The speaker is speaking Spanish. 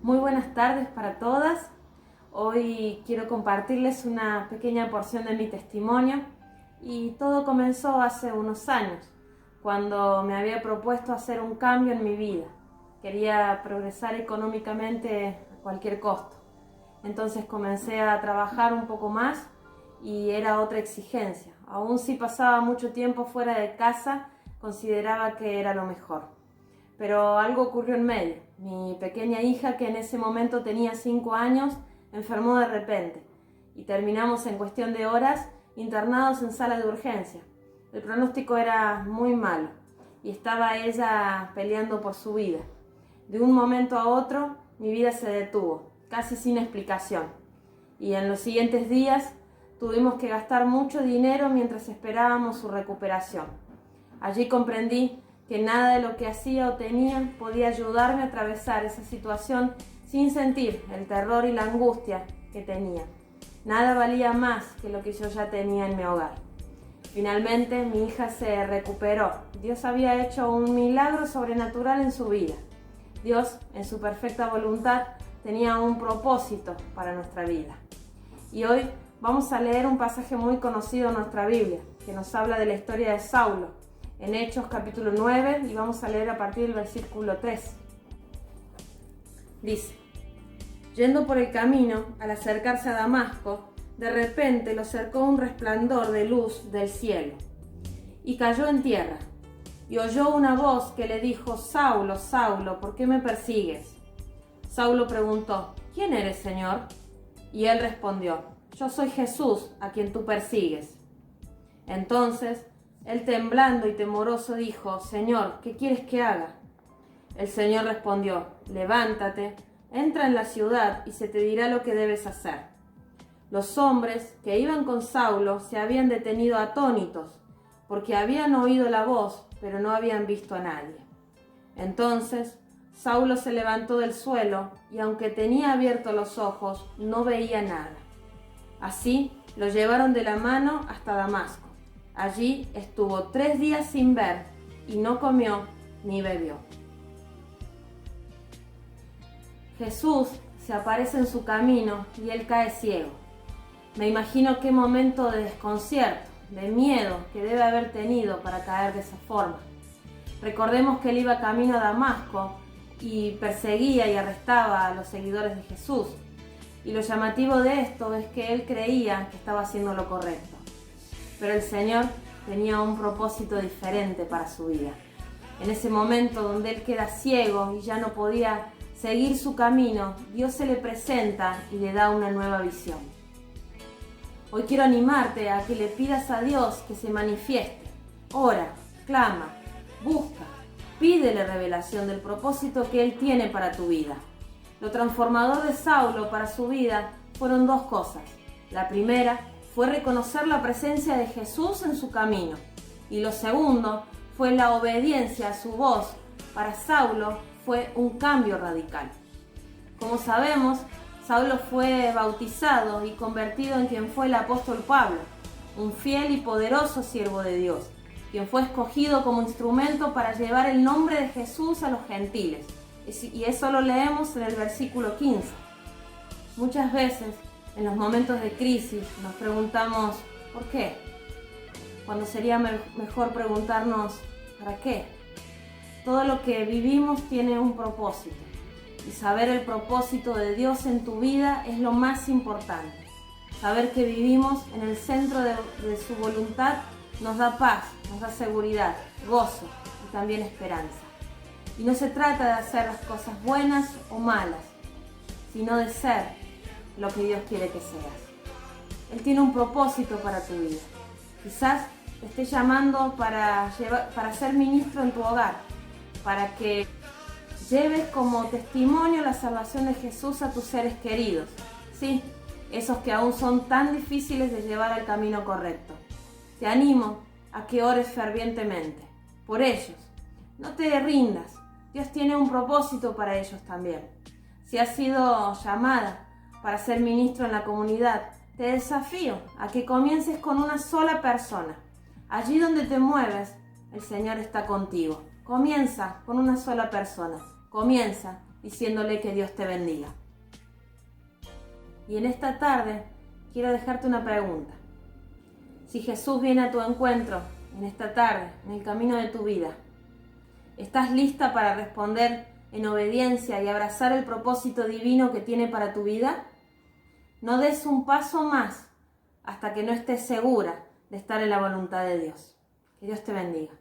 Muy buenas tardes para todas. Hoy quiero compartirles una pequeña porción de mi testimonio y todo comenzó hace unos años, cuando me había propuesto hacer un cambio en mi vida. Quería progresar económicamente a cualquier costo. Entonces comencé a trabajar un poco más y era otra exigencia. Aún si pasaba mucho tiempo fuera de casa, consideraba que era lo mejor. Pero algo ocurrió en medio. Mi pequeña hija, que en ese momento tenía 5 años, enfermó de repente y terminamos en cuestión de horas internados en sala de urgencia. El pronóstico era muy malo y estaba ella peleando por su vida. De un momento a otro, mi vida se detuvo, casi sin explicación. Y en los siguientes días tuvimos que gastar mucho dinero mientras esperábamos su recuperación. Allí comprendí que nada de lo que hacía o tenía podía ayudarme a atravesar esa situación sin sentir el terror y la angustia que tenía. Nada valía más que lo que yo ya tenía en mi hogar. Finalmente mi hija se recuperó. Dios había hecho un milagro sobrenatural en su vida. Dios, en su perfecta voluntad, tenía un propósito para nuestra vida. Y hoy vamos a leer un pasaje muy conocido en nuestra Biblia, que nos habla de la historia de Saulo, en Hechos capítulo 9, y vamos a leer a partir del versículo 3. Dice: yendo por el camino, al acercarse a Damasco, de repente lo cercó un resplandor de luz del cielo, y cayó en tierra, y oyó una voz que le dijo: Saulo, Saulo, ¿por qué me persigues? Saulo preguntó: ¿quién eres, Señor? Y él respondió: yo soy Jesús, a quien tú persigues. Entonces él, temblando y temoroso, dijo: Señor, ¿qué quieres que haga? El Señor respondió: levántate, entra en la ciudad y se te dirá lo que debes hacer. Los hombres que iban con Saulo se habían detenido atónitos, porque habían oído la voz, pero no habían visto a nadie. Entonces Saulo se levantó del suelo y, aunque tenía abiertos los ojos, no veía nada. Así lo llevaron de la mano hasta Damasco. Allí estuvo 3 días sin ver y no comió ni bebió. Jesús se aparece en su camino y él cae ciego. Me imagino qué momento de desconcierto, de miedo que debe haber tenido para caer de esa forma. Recordemos que él iba camino a Damasco y perseguía y arrestaba a los seguidores de Jesús. Y lo llamativo de esto es que él creía que estaba haciendo lo correcto. Pero el Señor tenía un propósito diferente para su vida. En ese momento donde él queda ciego y ya no podía seguir su camino, Dios se le presenta y le da una nueva visión. Hoy quiero animarte a que le pidas a Dios que se manifieste. Ora, clama, busca, pídele revelación del propósito que Él tiene para tu vida. Lo transformador de Saulo para su vida fueron 2 cosas. La primera fue reconocer la presencia de Jesús en su camino. Y lo segundo fue la obediencia a su voz. Para Saulo fue un cambio radical. Como sabemos, Saulo fue bautizado y convertido en quien fue el apóstol Pablo, un fiel y poderoso siervo de Dios, quien fue escogido como instrumento para llevar el nombre de Jesús a los gentiles. Y eso lo leemos en el versículo 15. Muchas veces, en los momentos de crisis, nos preguntamos ¿por qué? Cuando sería mejor preguntarnos ¿para qué? Todo lo que vivimos tiene un propósito, y saber el propósito de Dios en tu vida es lo más importante. Saber que vivimos en el centro de su voluntad nos da paz, nos da seguridad, gozo y también esperanza. Y no se trata de hacer las cosas buenas o malas, sino de ser lo que Dios quiere que seas. Él tiene un propósito para tu vida. Quizás te esté llamando para ser ministro en tu hogar, para que lleves como testimonio la salvación de Jesús a tus seres queridos. Sí, esos que aún son tan difíciles de llevar al camino correcto. Te animo a que ores fervientemente por ellos. No te rindas. Dios tiene un propósito para ellos también. Si has sido llamada para ser ministro en la comunidad, te desafío a que comiences con una sola persona. Allí donde te mueves, el Señor está contigo. Comienza con una sola persona. Comienza diciéndole que Dios te bendiga. Y en esta tarde quiero dejarte una pregunta. Si Jesús viene a tu encuentro en esta tarde, en el camino de tu vida, ¿estás lista para responder en obediencia y abrazar el propósito divino que tiene para tu vida? No des un paso más hasta que no estés segura de estar en la voluntad de Dios. Que Dios te bendiga.